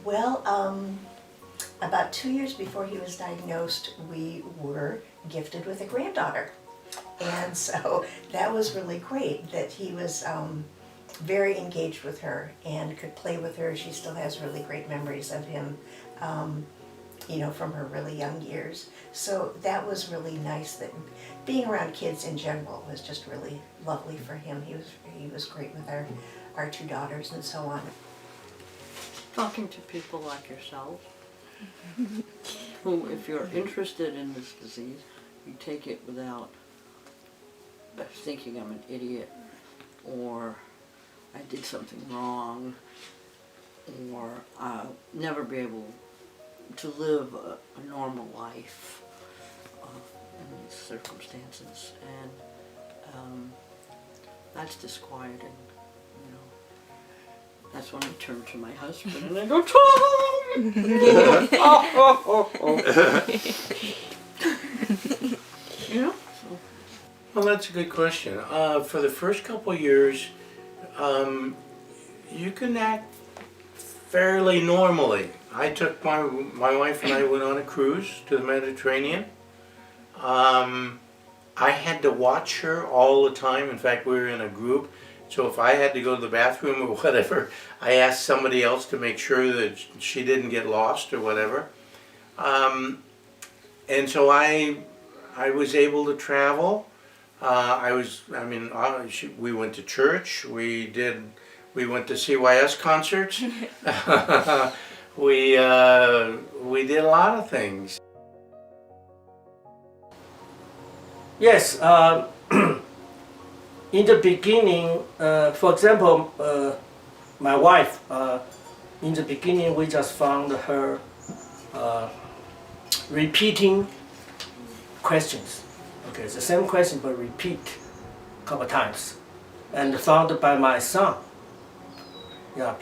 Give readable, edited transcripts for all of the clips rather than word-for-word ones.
Well, about 2 years before he was diagnosed, we were gifted with a granddaughter. And so that was really great that he was very engaged with her and could play with her. She still has really great memories of him, you know, from her really young years. So that was really nice. That being around kids in general was just really lovely for him. He was great with our two daughters and so on. Talking to people like yourself, who, if you're interested in this disease, you take it without thinking I'm an idiot, or I did something wrong, or I'll never be able to live a normal life in these circumstances, and that's disquieting, you know. That's when I turn to my husband and I go, Tom! You know? So. Well, that's a good question. For the first couple of years, you can act fairly normally. I took my wife and I went on a cruise to the Mediterranean. I had to watch her all the time. In fact, we were in a group, so if I had to go to the bathroom or whatever, I asked somebody else to make sure that she didn't get lost or whatever. And so I was able to travel. We went to church. We went to CYS concerts. We did a lot of things. Yes, in the beginning, for example, my wife, in the beginning we just found her repeating questions. Okay, it's the same question but repeat a couple times. And found by my son. Yeah,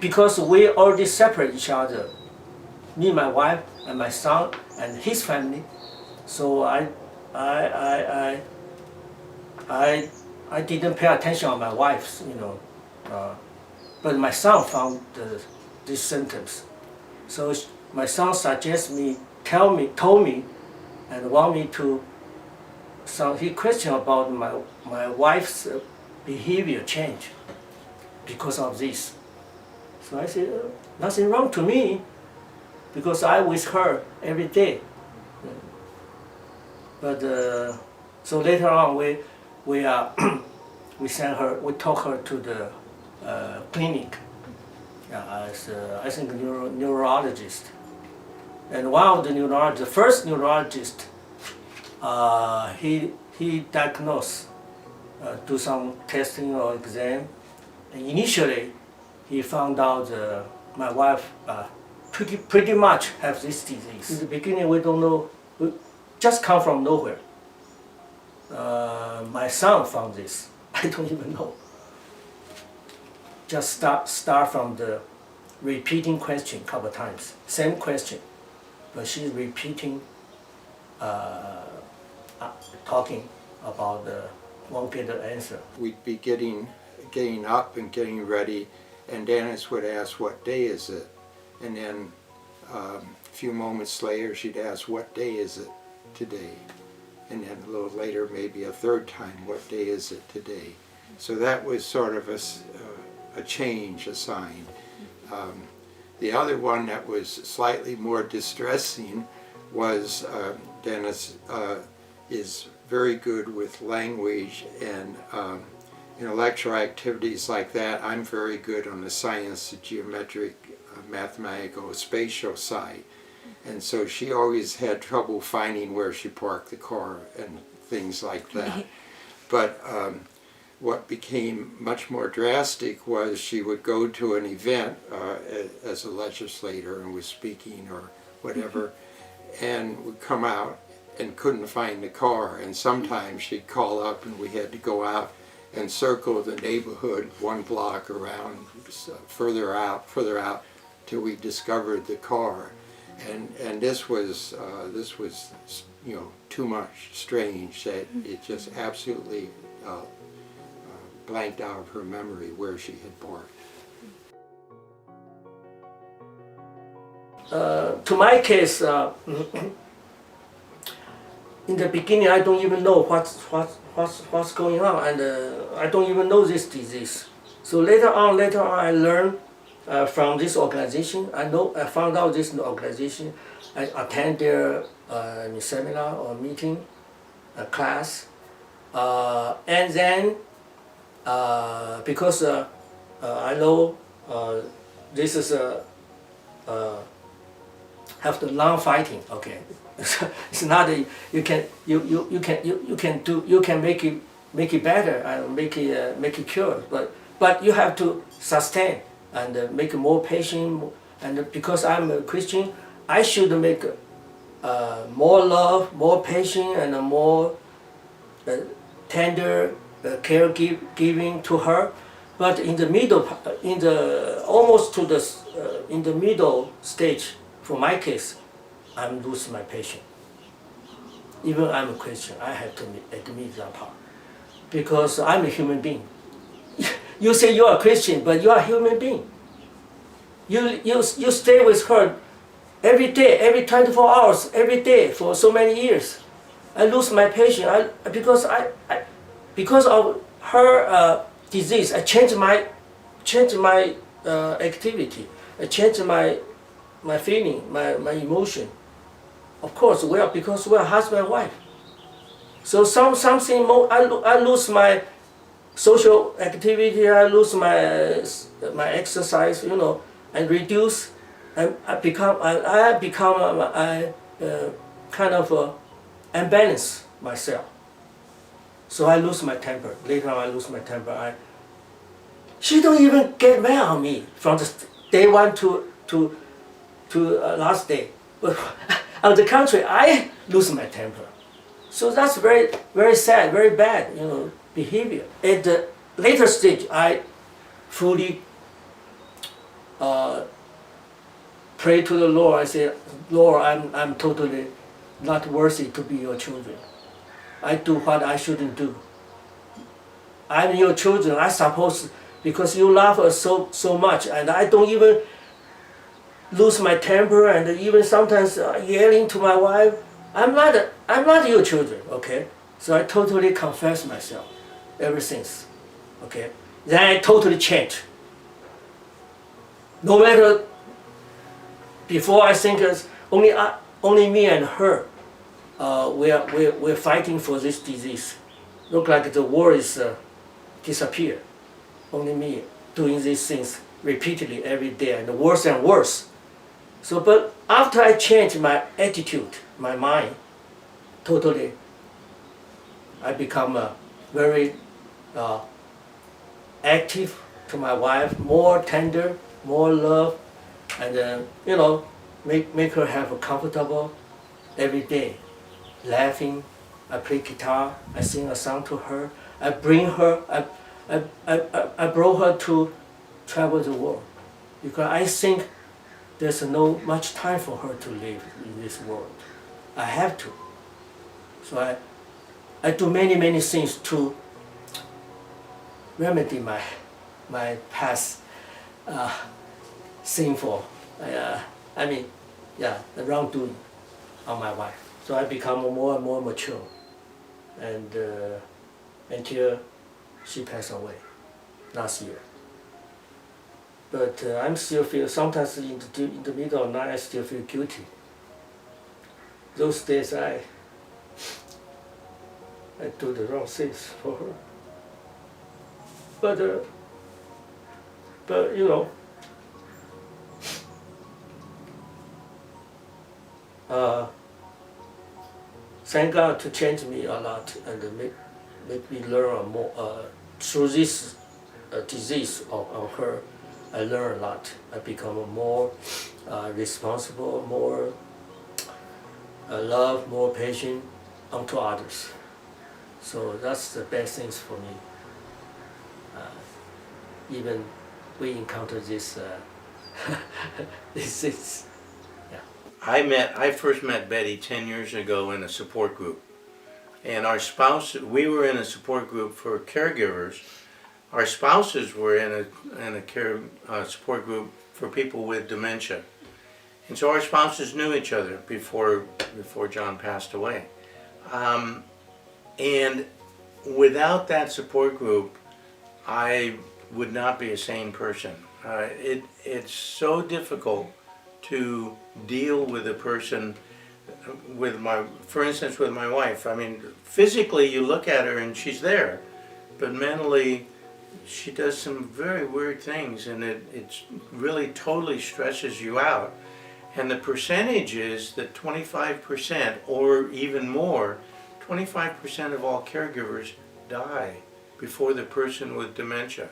because we already separate each other, me, my wife, and my son, and his family. So I didn't pay attention on my wife's, you know, but my son found these symptoms. So my son told me, and want me to. So he questioned about my wife's behavior change because of this. So I said, nothing wrong to me, because I with her every day. But so later on we sent her, we took her to the clinic as I think neurologist. And one of the first neurologist, he diagnosed, do some testing or exam. And initially, he found out my wife pretty much have this disease. In the beginning, we don't know, we just come from nowhere. My son found this. I don't even know. Just start from the repeating question a couple of times, same question, but she's repeating, talking about won't get the answer. We'd be getting up and getting ready, and Dennis would ask, "What day is it?" And then a few moments later, she'd ask, "What day is it today?" And then a little later, maybe a third time, "What day is it today?" So that was sort of a change, a sign. The other one that was slightly more distressing was Dennis is very good with language and intellectual activities like that. I'm very good on the science, the geometric, mathematical, spatial side. And so she always had trouble finding where she parked the car and things like that. But what became much more drastic was she would go to an event as a legislator and was speaking or whatever, and would come out and couldn't find the car. And sometimes she'd call up and we had to go out and circle the neighborhood 1 block around, further out, till we discovered the car. And this was you know, too much strange that it just absolutely blanked out of her memory where she had parked. to my case, in the beginning, I don't even know what's going on, and I don't even know this disease. So later on, I learned from this organization. I found out this organization. I attend their seminar or meeting, class, and then because I know this is have the long fighting. Okay, it's not a, you can make it better and make it cure, but you have to sustain and make it more patient. And because I'm a Christian, I should make more love, more patient, and more tender caregiving to her. But in the middle, almost to the in the middle stage, for my case, I'm losing my patience. Even I'm a Christian, I have to admit that part, because I'm a human being. You say you are a Christian, but you are a human being. You stay with her every day, every 24 hours, every day for so many years. I lose my patience because of her disease. I change my activity. I change my feeling, my emotion. Of course, because we are husband and wife. So something more. I lose my social activity. I lose my exercise. And reduce. I become kind of unbalance myself. So I lose my temper. Later on, I lose my temper. She don't even get mad on me from the day one to last day. But on the contrary, I lose my temper. So that's very, very sad, very bad, behavior. At the later stage, I fully pray to the Lord. I say, Lord, I'm totally not worthy to be your children. I do what I shouldn't do. I'm your children. I suppose, because you love us so much, and I don't even lose my temper, and even sometimes yelling to my wife. I'm not your children. Okay, so I totally confess myself ever since. Okay, then I totally change. No matter, before I think it's only me and her. We're fighting for this disease. Look like the world is disappear. Only me doing these things repeatedly every day, and worse and worse. So, but after I change my attitude, my mind, totally, I become very active to my wife, more tender, more love, and make her have a comfortable every day. Laughing, I play guitar, I sing a song to her, I bring her, I brought her to travel the world, because I think there's no much time for her to live in this world. I have to. So I do many things to remedy my past sinful, the wrongdoing on my wife. So I become more and more mature, and until she passed away last year. But I'm still feel, sometimes in the middle of the night, I still feel guilty. Those days I do the wrong things for her. But thank God to change me a lot and make me learn more. Through this disease of her, I learn a lot. I become more responsible, more love, more patient unto others. So that's the best things for me. Even we encounter this disease. I first met Betty 10 years ago in a support group. And we were in a support group for caregivers. Our spouses were in a care support group for people with dementia. And so our spouses knew each other before John passed away. And without that support group, I would not be a sane person. It's so difficult to deal with a person for instance, with my wife. I mean, physically you look at her and she's there, but mentally she does some very weird things, and it really totally stresses you out. And the percentage is that 25% or even more, 25% of all caregivers die before the person with dementia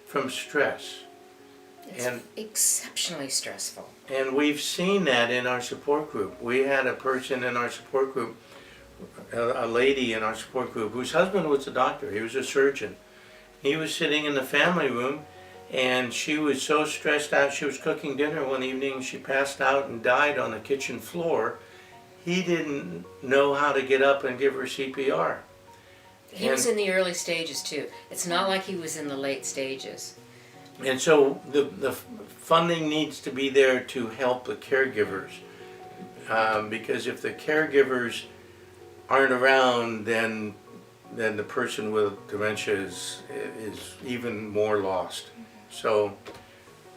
from stress. It's exceptionally stressful. And we've seen that in our support group. We had a person in our support group, a lady in our support group, whose husband was a doctor. He was a surgeon. He was sitting in the family room, and she was so stressed out. She was cooking dinner one evening. She passed out and died on the kitchen floor. He didn't know how to get up and give her CPR. He was in the early stages too. It's not like he was in the late stages. And so the funding needs to be there to help the caregivers, because if the caregivers aren't around, then the person with dementia is even more lost. So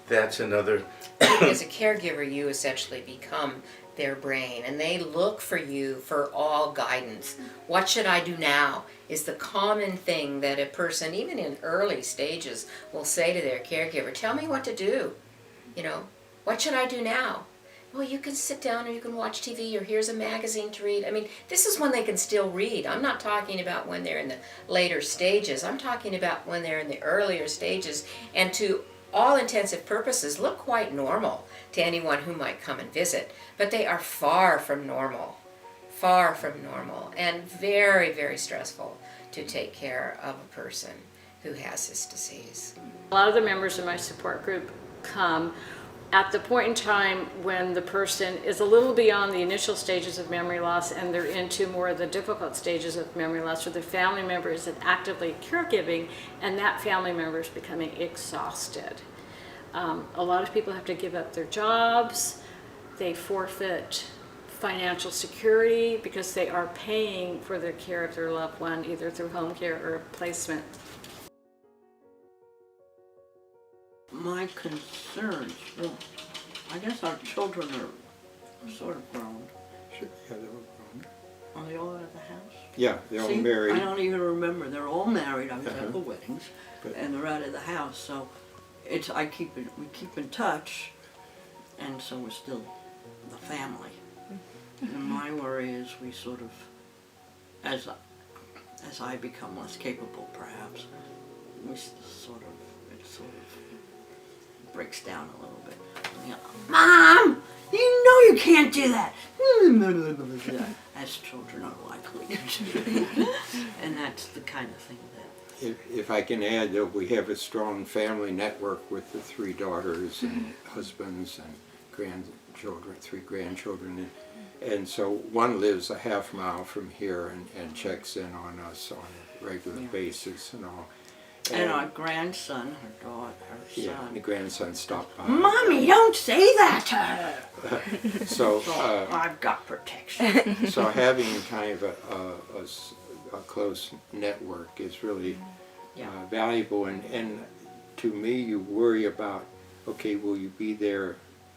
that's another. As a caregiver, you essentially become their brain, and they look for you for all guidance. What should I do now is the common thing that a person, even in early stages, will say to their caregiver. Tell me what to do. You know, what should I do now? Well, you can sit down or you can watch TV, or here's a magazine to read. I mean, this is when they can still read. I'm not talking about when they're in the later stages. I'm talking about when they're in the earlier stages, and to all intensive purposes look quite normal to anyone who might come and visit. But they are far from normal, and very, very stressful to take care of a person who has this disease. A lot of the members of my support group come at the point in time when the person is a little beyond the initial stages of memory loss and they're into more of the difficult stages of memory loss, or the family member is actively caregiving and that family member is becoming exhausted. A lot of people have to give up their jobs. They forfeit financial security because they are paying for the care of their loved one, either through home care or placement. My concerns, well, I guess our children are sort of grown. Sure, yeah, they were grown. Are they all out of the house? Yeah, they're all See, married. I don't even remember. They're all married. I was at the Uh-huh. weddings, But- and they're out of the house. So we keep in touch, and so we're still the family. And my worry is we sort of, as I become less capable, perhaps, it sort of breaks down a little bit. You know, Mom, you know you can't do that. As children are likely to do. And that's the kind of thing that. If I can add, that we have a strong family network with the 3 daughters and husbands and grandchildren, 3 grandchildren. And so one lives a half mile from here and checks in on us on a regular basis and all. And our grandson, her daughter, her Yeah, son. and the grandson stopped by. Mommy, don't say that to her. So, I've got protection. so having kind of a close network is really valuable. And to me, you worry about, okay, will you be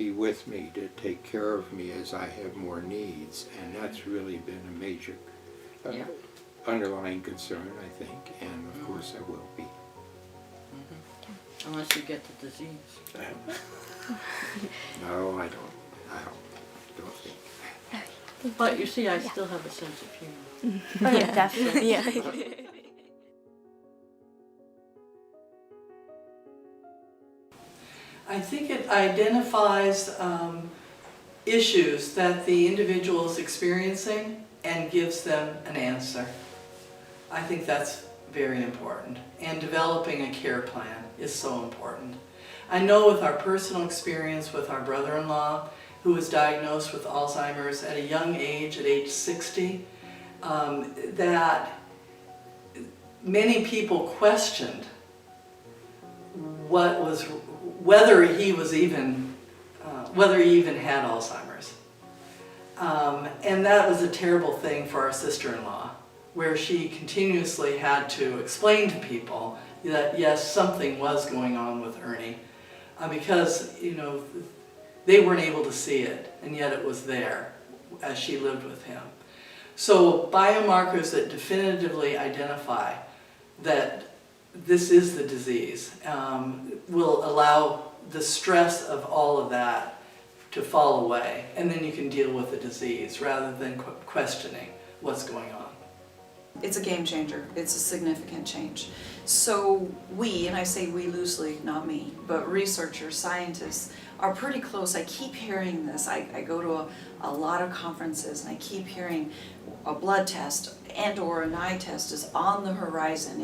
with me to take care of me as I have more needs? And that's really been a major underlying concern, I think, and of course I will be. Unless you get the disease. No, I don't think. But you see, I still have a sense of humor. Yeah, definitely. Yeah. I think it identifies issues that the individual is experiencing and gives them an answer. I think that's very important. And developing a care plan is so important. I know with our personal experience with our brother-in-law, who was diagnosed with Alzheimer's at a young age, at age 60, that many people questioned whether he was even whether he even had Alzheimer's. And that was a terrible thing for our sister-in-law, where she continuously had to explain to people that yes, something was going on with Ernie, because they weren't able to see it, and yet it was there as she lived with him. So biomarkers that definitively identify that this is the disease will allow the stress of all of that to fall away, and then you can deal with the disease rather than questioning what's going on. It's a game changer. It's a significant change. So we, and I say we loosely, not me, but researchers, scientists, are pretty close. I keep hearing this. I go to a lot of conferences and I keep hearing a blood test and or an eye test is on the horizon.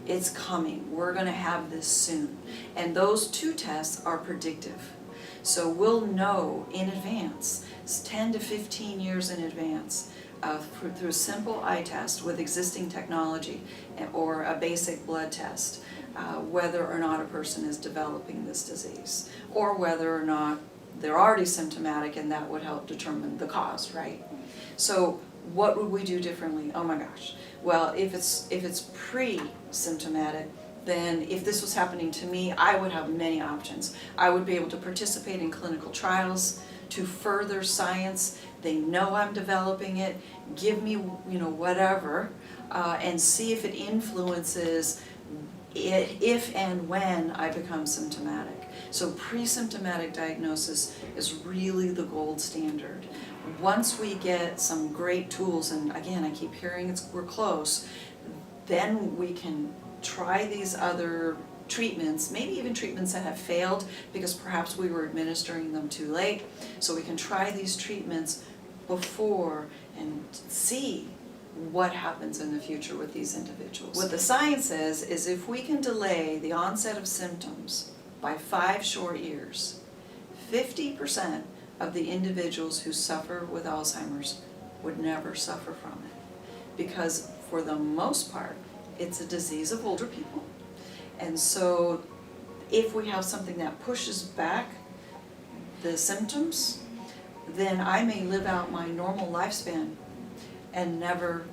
It's coming. We're going to have this soon. And those two tests are predictive. So we'll know in advance, 10 to 15 years in advance, through a simple eye test with existing technology or a basic blood test, whether or not a person is developing this disease, or whether or not they're already symptomatic, and that would help determine the cause, right? So what would we do differently? Oh my gosh. Well, if it's pre-symptomatic, then if this was happening to me, I would have many options. I would be able to participate in clinical trials to further science. They know I'm developing it. Give me, whatever, and see if it influences it, if and when I become symptomatic. So pre-symptomatic diagnosis is really the gold standard. Once we get some great tools, and again, I keep hearing we're close, then we can try these other treatments, maybe even treatments that have failed because perhaps we were administering them too late. So we can try these treatments before and see what happens in the future with these individuals. What the science says is if we can delay the onset of symptoms by 5 short years, 50% of the individuals who suffer with Alzheimer's would never suffer from it. Because for the most part, it's a disease of older people. And so if we have something that pushes back the symptoms, then I may live out my normal lifespan and never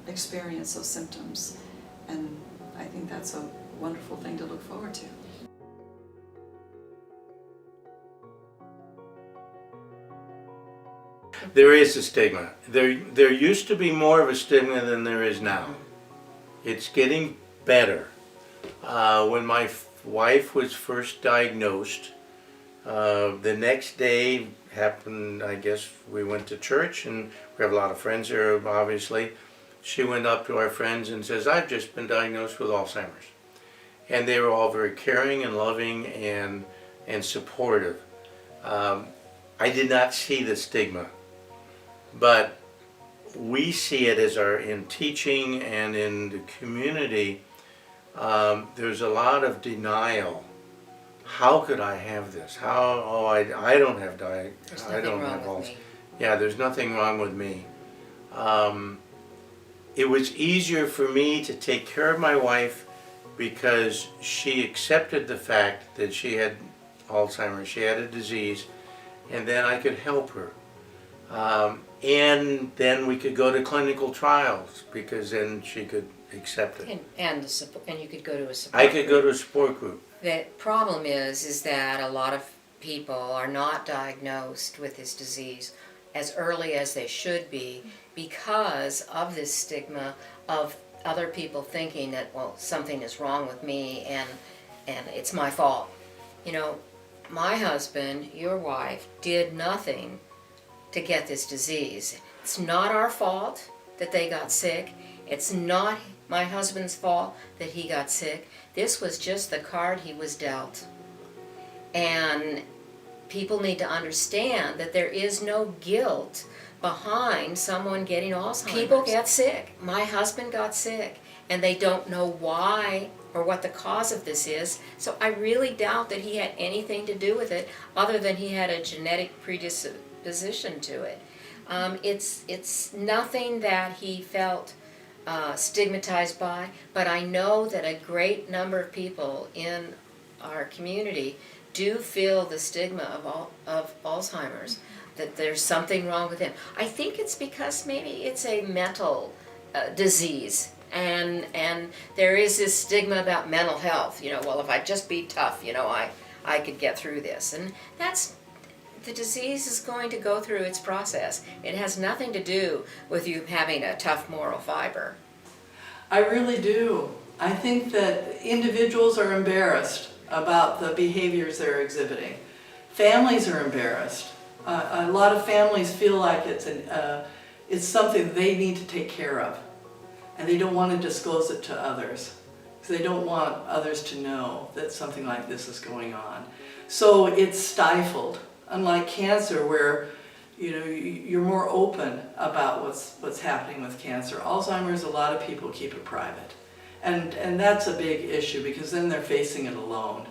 experience those symptoms. And I think that's a wonderful thing to look forward to. There is a stigma. There used to be more of a stigma than there is now. It's getting better. When my wife was first diagnosed, the next day happened, I guess we went to church, and we have a lot of friends there, obviously. She went up to our friends and says, I've just been diagnosed with Alzheimer's. And they were all very caring and loving and supportive. I did not see the stigma, but we see it as in teaching and in the community. There's a lot of denial. How could I have this? I don't have There's nothing wrong with me. Yeah, there's nothing wrong with me. It was easier for me to take care of my wife because she accepted the fact that she had Alzheimer's, she had a disease, and then I could help her. And then we could go to clinical trials because then she could accept it. And you could go to a support I could group. go to a support group. The problem is that a lot of people are not diagnosed with this disease as early as they should be because of this stigma of other people thinking that, well, something is wrong with me and it's my fault. My husband, your wife, did nothing to get this disease. It's not our fault that they got sick. It's not my husband's fault that he got sick. This was just the card he was dealt. And people need to understand that there is no guilt behind someone getting Alzheimer's. People get sick. My husband got sick, and they don't know why or what the cause of this is. So I really doubt that he had anything to do with it other than he had a genetic predisposition to it. It's nothing that he felt stigmatized by, but I know that a great number of people in our community do feel the stigma of Alzheimer's, that there's something wrong with him. I think it's because maybe it's a mental disease, and there is this stigma about mental health. Well, if I just be tough, I could get through this, and the disease is going to go through its process. It has nothing to do with you having a tough moral fiber. I really do. I think that individuals are embarrassed about the behaviors they're exhibiting. Families are embarrassed. A lot of families feel like it's something they need to take care of, and they don't want to disclose it to others, because they don't want others to know that something like this is going on. So it's stifled, unlike cancer, where you're more open about what's happening with cancer. Alzheimer's, a lot of people keep it private, and that's a big issue, because then they're facing it alone.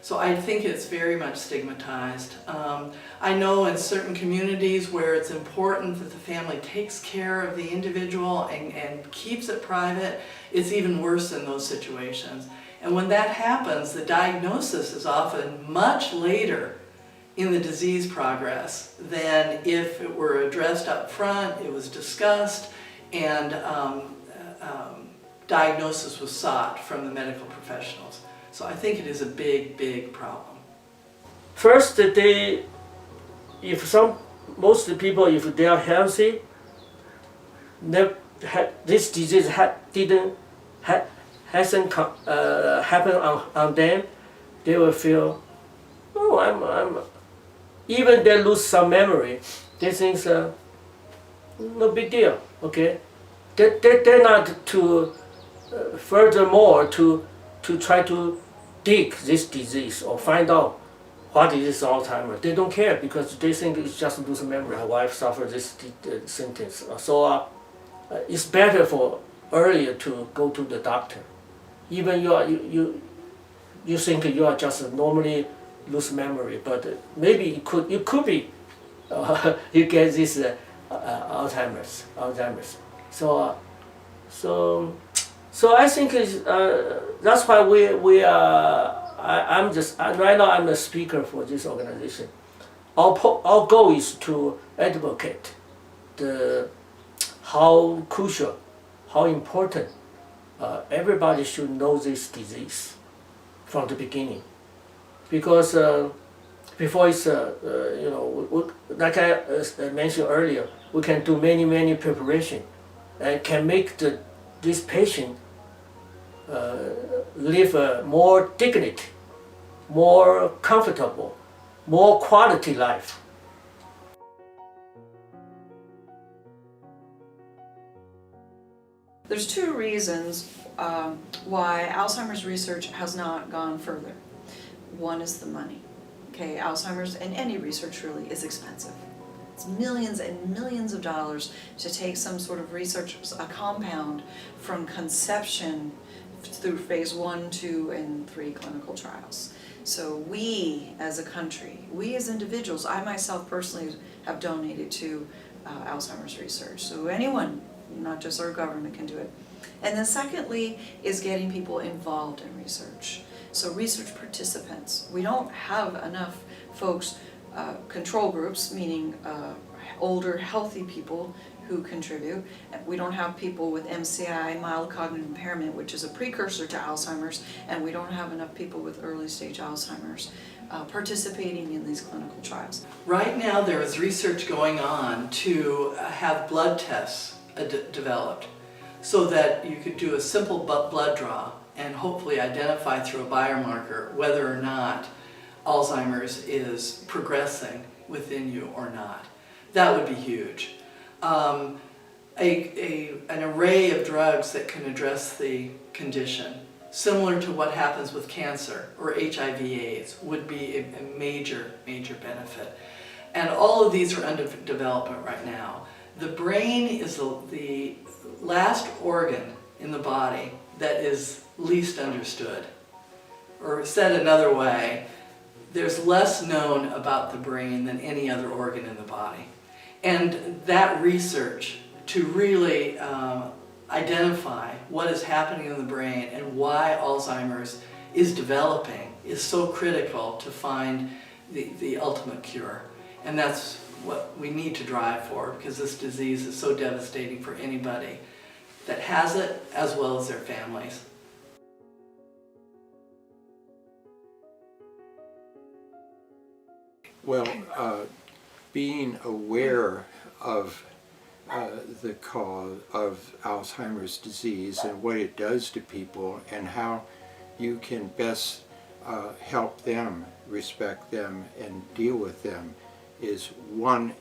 So I think it's very much stigmatized. I know in certain communities where it's important that the family takes care of the individual and keeps it private, it's even worse in those situations. And when that happens, the diagnosis is often much later in the disease progress than if it were addressed up front, it was discussed, and diagnosis was sought from the medical professionals. So I think it is a big, big problem. First, most of the people, if they are healthy, this disease hasn't happened on them, they will feel, oh, even they lose some memory, they think no big deal, okay? They're not to, furthermore, to try to dig this disease or find out what is Alzheimer's. They don't care, because they think it's just lose memory. My wife suffered this symptoms. So it's better for earlier to go to the doctor. Even you think you are just normally lose memory, but maybe it could be you get this Alzheimer's. So I think that's why right now I'm a speaker for this organization. Our goal is to advocate how crucial, how important everybody should know this disease from the beginning, because before it's like I mentioned earlier, we can do many preparation and can make this patient live more dignity, more comfortable, more quality life. There's two reasons why Alzheimer's research has not gone further. One is the money. Okay, Alzheimer's, and any research really, is expensive. It's millions and millions of dollars to take some sort of research, a compound, from conception through phase 1, 2, and 3 clinical trials. So we as a country, we as individuals, I myself personally have donated to Alzheimer's research. So anyone, not just our government, can do it. And then secondly is getting people involved in research. So research participants. We don't have enough folks, control groups, meaning older, healthy people who contribute. We don't have people with MCI, mild cognitive impairment, which is a precursor to Alzheimer's, and we don't have enough people with early stage Alzheimer's participating in these clinical trials. Right now there is research going on to have blood tests developed, so that you could do a simple blood draw and hopefully identify through a biomarker whether or not Alzheimer's is progressing within you or not. That would be huge. An array of drugs that can address the condition, similar to what happens with cancer or HIV/AIDS, would be a major benefit. And all of these are under development right now. The brain is the last organ in the body that is least understood. Or said another way, there's less known about the brain than any other organ in the body. And that research to really identify what is happening in the brain and why Alzheimer's is developing is so critical to find the ultimate cure. And that's what we need to drive for, because this disease is so devastating for anybody that has it as well as their families. Well, being aware of the cause of Alzheimer's disease and what it does to people and how you can best help them, respect them, and deal with them is one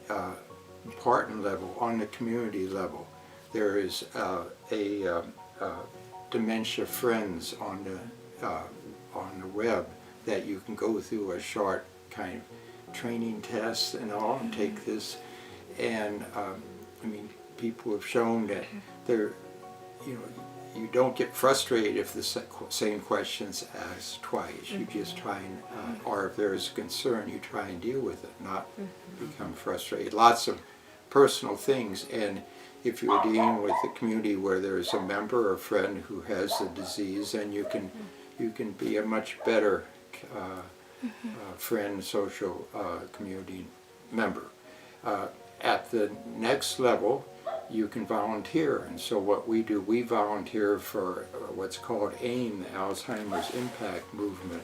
important level. On the community level, there is a Dementia Friends on the web that you can go through a short kind of training test and all, and take this, and I mean, people have shown that they're, you don't get frustrated if the same question's asked twice. You just try and, or if there's a concern, you try and deal with it, not become frustrated. Lots of personal things, and if you're dealing with a community where there's a member or friend who has the disease, then you can be a much better friend, social community member. At the next level, you can volunteer, and so what we do, we volunteer for what's called AIM, the Alzheimer's Impact Movement,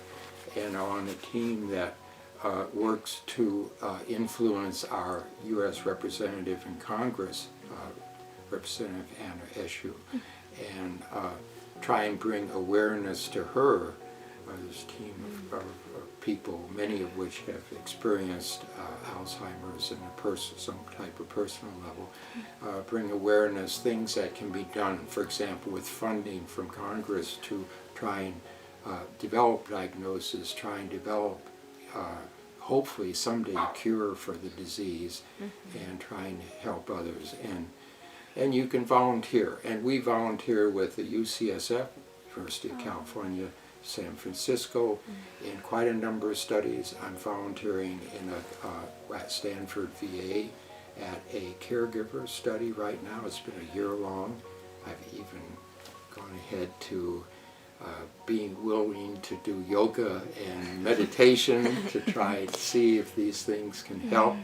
and are on a team that works to influence our U.S. representative in Congress, Representative Anna Eshoo, and try and bring awareness to her. This team of people, many of which have experienced Alzheimer's in some type of personal level, bring awareness, things that can be done, for example, with funding from Congress to try and develop diagnosis, try and develop hopefully someday a cure for the disease, and try and help others. And you can volunteer, and we volunteer with the UCSF, University of California, San Francisco, in quite a number of studies. I'm volunteering in at Stanford VA at a Caregivers study right now. It's been a year long. I've even gone ahead to being willing to do yoga and meditation to try and see if these things can help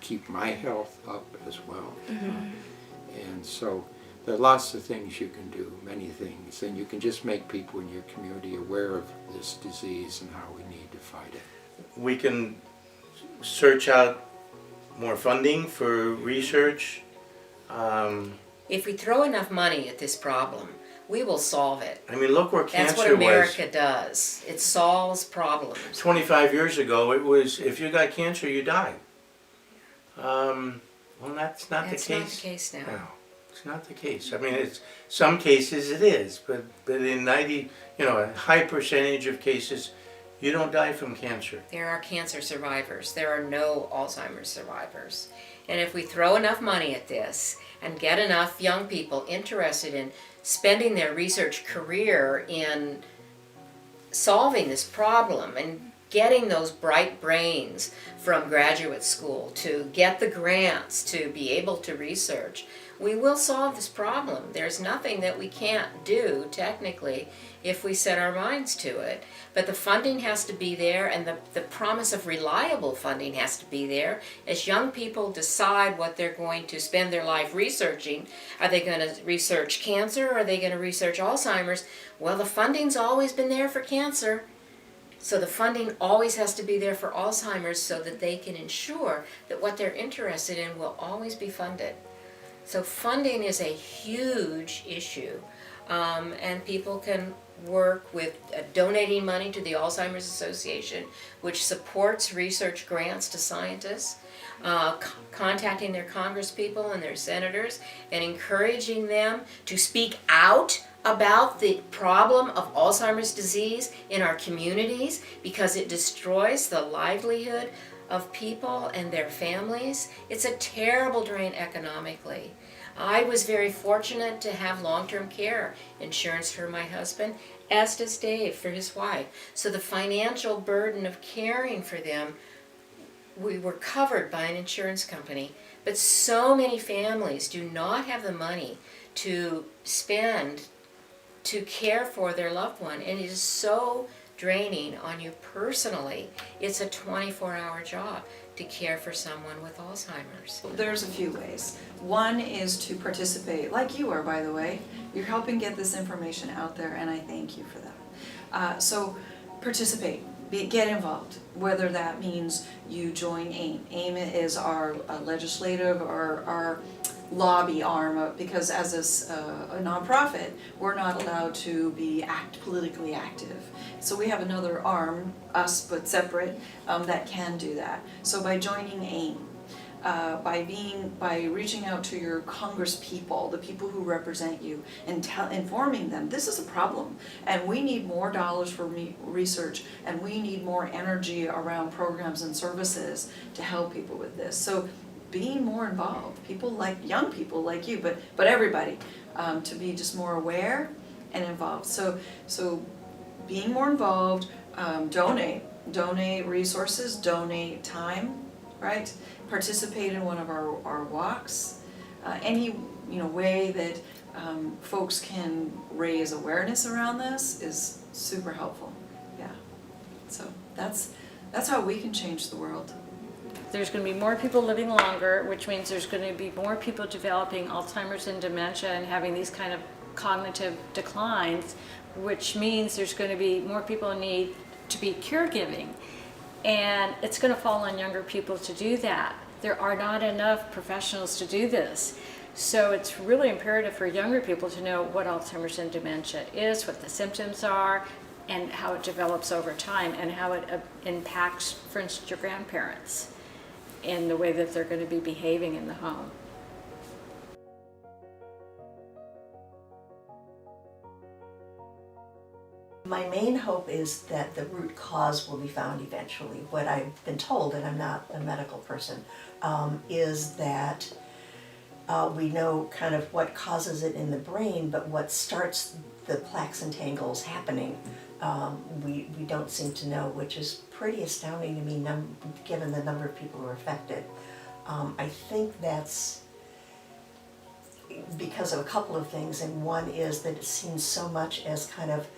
keep my health up as well. And so there are lots of things you can do, many things, and you can just make people in your community aware of this disease and how we need to fight it. We can search out more funding for research. If we throw enough money at this problem, we will solve it. I mean, look where That's cancer what was. America does. It solves problems. 25 years ago, it was, if you got cancer, you died. Well, that's not the case. It's not the case now. No, it's not the case. I mean, it's some cases it is, but in a high percentage of cases, you don't die from cancer. There are cancer survivors. There are no Alzheimer's survivors. And if we throw enough money at this and get enough young people interested in spending their research career in solving this problem and getting those bright brains from graduate school to get the grants to be able to research, we will solve this problem. There's nothing that we can't do technically if we set our minds to it. But the funding has to be there, and the promise of reliable funding has to be there. As young people decide what they're going to spend their life researching, are they going to research cancer or are they going to research Alzheimer's? Well, the funding's always been there for cancer. So the funding always has to be there for Alzheimer's so that they can ensure that what they're interested in will always be funded. So funding is a huge issue, and people can work with donating money to the Alzheimer's Association, which supports research grants to scientists, contacting their congresspeople and their senators and encouraging them to speak out about the problem of Alzheimer's disease in our communities because it destroys the livelihood of people and their families. It's a terrible drain economically. I was very fortunate to have long-term care insurance for my husband, as does Dave for his wife. So the financial burden of caring for them, we were covered by an insurance company. But so many families do not have the money to spend to care for their loved one, and it is so draining on you personally. It's a 24-hour job to care for someone with Alzheimer's. There's a few ways. One is to participate, like you are, by the way. You're helping get this information out there, and I thank you for that. So participate, get involved, whether that means you join AIM. AIM is our legislative or our lobby arm, because as a nonprofit, we're not allowed to be politically active. So we have another arm, us but separate, that can do that. So by joining AIM, by reaching out to your Congress people, the people who represent you, and informing them this is a problem, and we need more dollars for research, and we need more energy around programs and services to help people with this. So being more involved, young people like you, but everybody, to be just more aware and involved. So being more involved, donate resources, donate time, right? Participate in one of our walks, any way that folks can raise awareness around this is super helpful. Yeah, so that's how we can change the world. There's going to be more people living longer, which means there's going to be more people developing Alzheimer's and dementia and having these kind of cognitive declines, which means there's going to be more people need to be caregiving. And it's going to fall on younger people to do that. There are not enough professionals to do this. So it's really imperative for younger people to know what Alzheimer's and dementia is, what the symptoms are, and how it develops over time, and how it impacts, for instance, your grandparents in the way that they're going to be behaving in the home. My main hope is that the root cause will be found eventually. What I've been told, and I'm not a medical person, is that we know kind of what causes it in the brain, but what starts the plaques and tangles happening, we don't seem to know, which is pretty astounding to me, given the number of people who are affected. I think that's because of a couple of things, and one is that it seems so much as kind of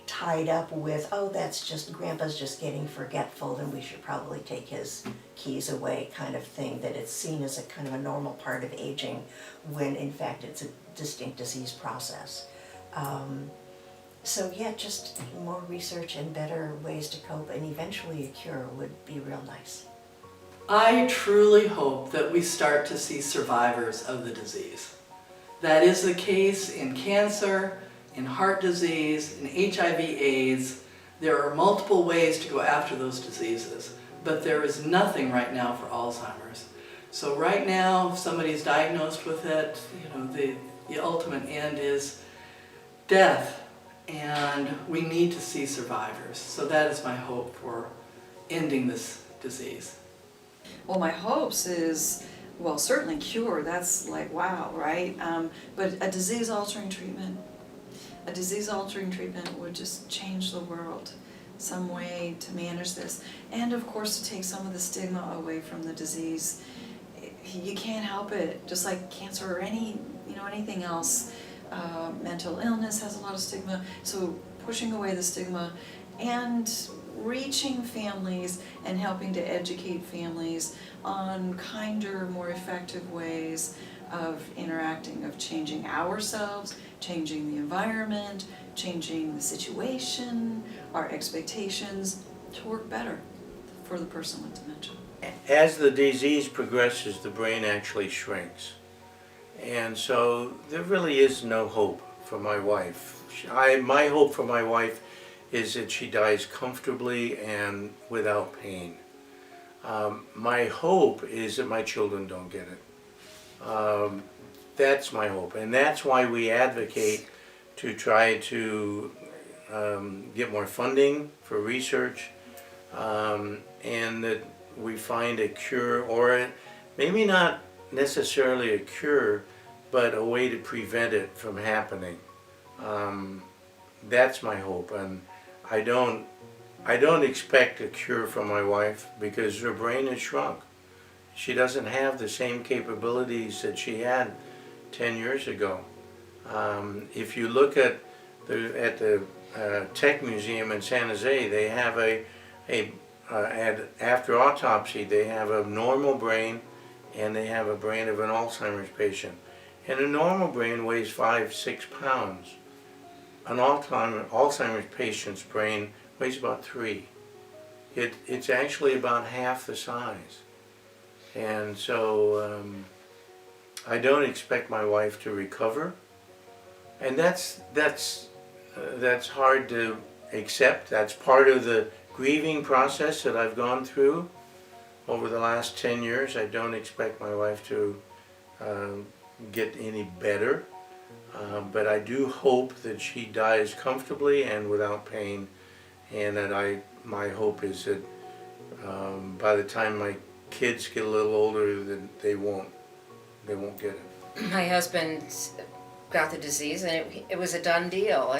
tied up with, oh, that's just, Grandpa's just getting forgetful and we should probably take his keys away kind of thing, that it's seen as a kind of a normal part of aging when in fact it's a distinct disease process. So yeah, just more research and better ways to cope, and eventually a cure would be real nice. I truly hope that we start to see survivors of the disease. That is the case in cancer, in heart disease, in HIV/AIDS. There are multiple ways to go after those diseases, but there is nothing right now for Alzheimer's. So right now, if somebody's diagnosed with it, the ultimate end is death, and we need to see survivors. So that is my hope for ending this disease. Well, my hopes is, well, certainly cure, that's like, wow, right? But a disease-altering treatment would just change the world, some way to manage this. And of course, to take some of the stigma away from the disease. You can't help it, just like cancer or anything else. Mental illness has a lot of stigma, so pushing away the stigma and reaching families and helping to educate families on kinder, more effective ways of interacting, of changing ourselves, changing the environment, changing the situation, our expectations to work better for the person with dementia. As the disease progresses, the brain actually shrinks. And so there really is no hope for my wife. My hope for my wife is that she dies comfortably and without pain. My hope is that my children don't get it. That's my hope, and that's why we advocate to try to get more funding for research, and that we find a cure, or maybe not necessarily a cure, but a way to prevent it from happening. That's my hope, and I don't expect a cure from my wife because her brain has shrunk. She doesn't have the same capabilities that she had 10 years ago. If you look at at the Tech Museum in San Jose, they have after autopsy, they have a normal brain and they have a brain of an Alzheimer's patient. And a normal brain weighs 5-6 pounds. An Alzheimer's patient's brain weighs about 3. It's actually about half the size. And so I don't expect my wife to recover. And that's hard to accept. That's part of the grieving process that I've gone through over the last 10 years. I don't expect my wife to get any better, but I do hope that she dies comfortably and without pain, and that my hope is that by the time my kids get a little older, that they won't get it. My husband got the disease, and it was a done deal,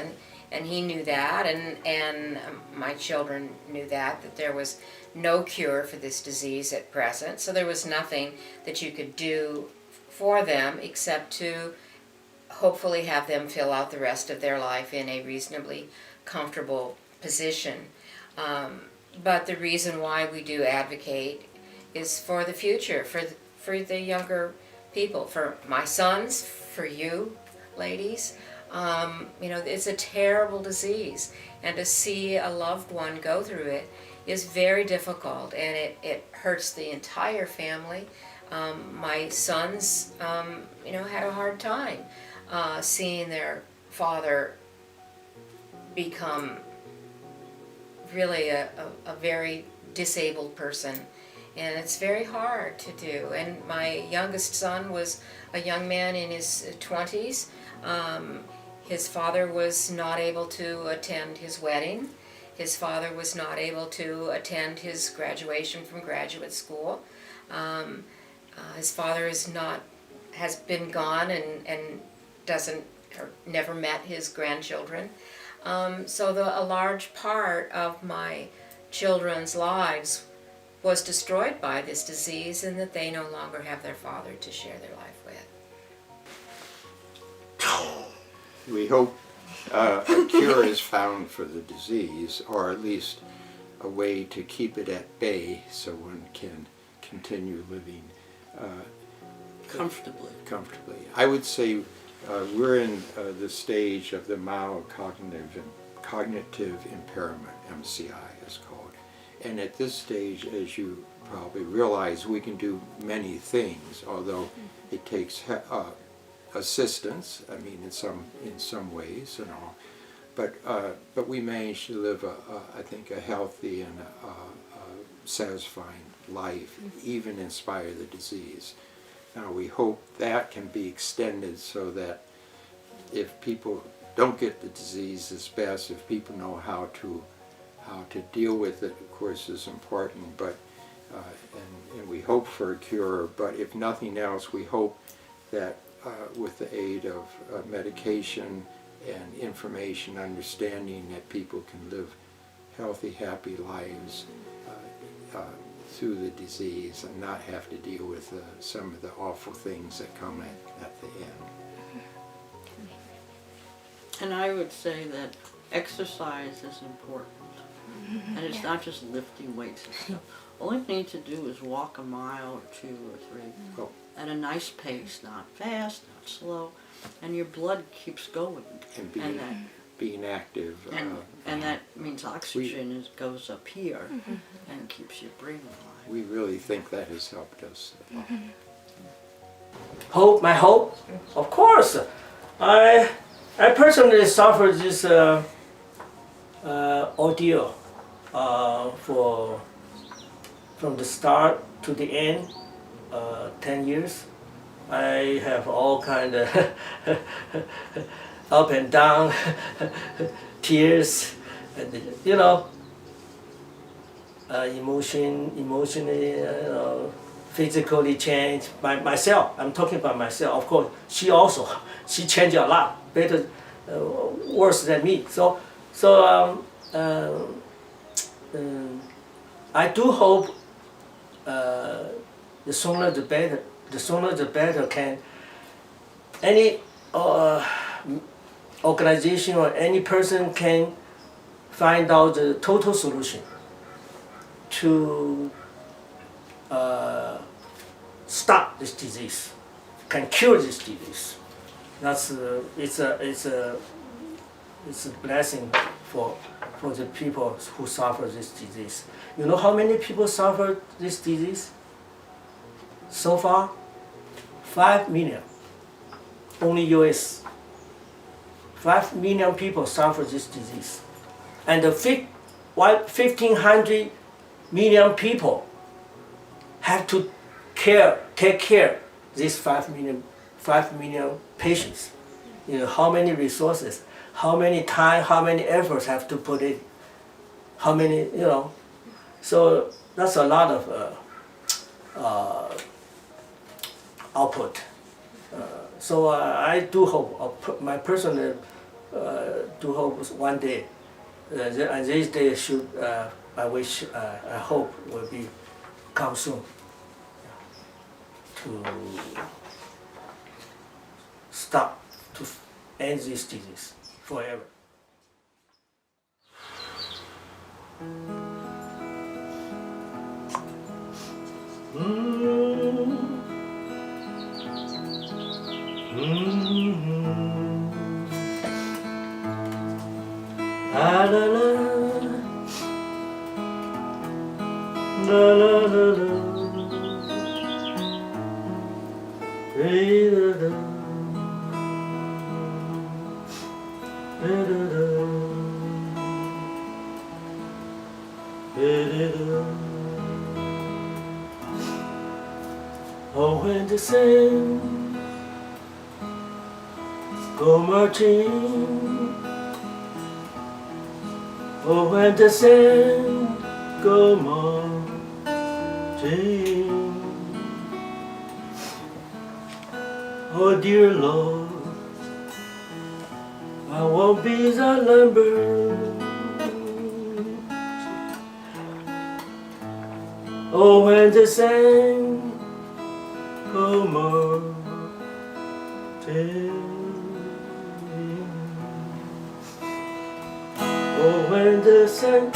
and he knew that, and my children knew that there was no cure for this disease at present, so there was nothing that you could do for them except to hopefully have them fill out the rest of their life in a reasonably comfortable position. But the reason why we do advocate is for the future, for the younger people, for my sons, for you ladies. It's a terrible disease, and to see a loved one go through it is very difficult, and it hurts the entire family. My sons, had a hard time seeing their father become really a very disabled person, and it's very hard to do. And my youngest son was a young man in his 20s. His father was not able to attend his wedding. His father was not able to attend his graduation from graduate school. His father has been gone and doesn't, or never met his grandchildren. So a large part of my children's lives was destroyed by this disease, and that they no longer have their father to share their life with. We hope a cure is found for the disease, or at least a way to keep it at bay so one can continue living comfortably. I would say we're in the stage of the mild cognitive impairment, MCI is called. And at this stage, as you probably realize, we can do many things, although it takes assistance, I mean, in some ways and all. But we manage to live, I think, a healthy and satisfying life, even in spite of the disease. Now we hope that can be extended so that if people don't get the disease, it's best if people know how to deal with it, of course, is important, but and we hope for a cure. But if nothing else, we hope that with the aid of medication and information, understanding that people can live healthy, happy lives through the disease and not have to deal with some of the awful things that come at the end. And I would say that exercise is important. And it's not just lifting weights and stuff. All you need to do is walk a mile or 2 or 3 at a nice pace, not fast, not slow, and your blood keeps going. And being active. And that means oxygen goes up here and keeps your brain alive. We really think that has helped us. Hope, my hope, of course. I personally suffered this ordeal from the start to the end, 10 years. I have all kind of up and down, tears, and emotionally, physically changed. Myself, I'm talking about myself. Of course, she changed a lot, better, worse than me. So I do hope the sooner the better. The sooner the better can organization or any person can find out the total solution to stop this disease, can cure this disease. That's it's a blessing for the people who suffer this disease. You know how many people suffer this disease? So far, 5 million. Only US. 5 million people suffer this disease. And the 1,500 million people have to take care these 5 million patients. You know, how many resources, how many time, how many efforts have to put in, how many, you know. So that's a lot of output. So I do hope, my personal do hope one day, and this day should, I wish, I hope will come soon, to stop, to end this disease forever. La la la, la la la la, hey da da, hey da da, hey da da. Oh, when the sun go marching. Oh, when the sun go marching, oh dear Lord, I won't be the lumber. Oh, when the sun go marching. Oh, when the sun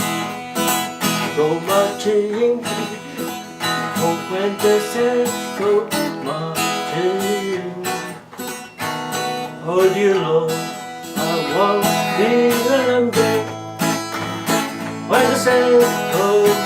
go marching, oh, when the sun go marching, oh dear Lord, I won't be alone. When the sun goes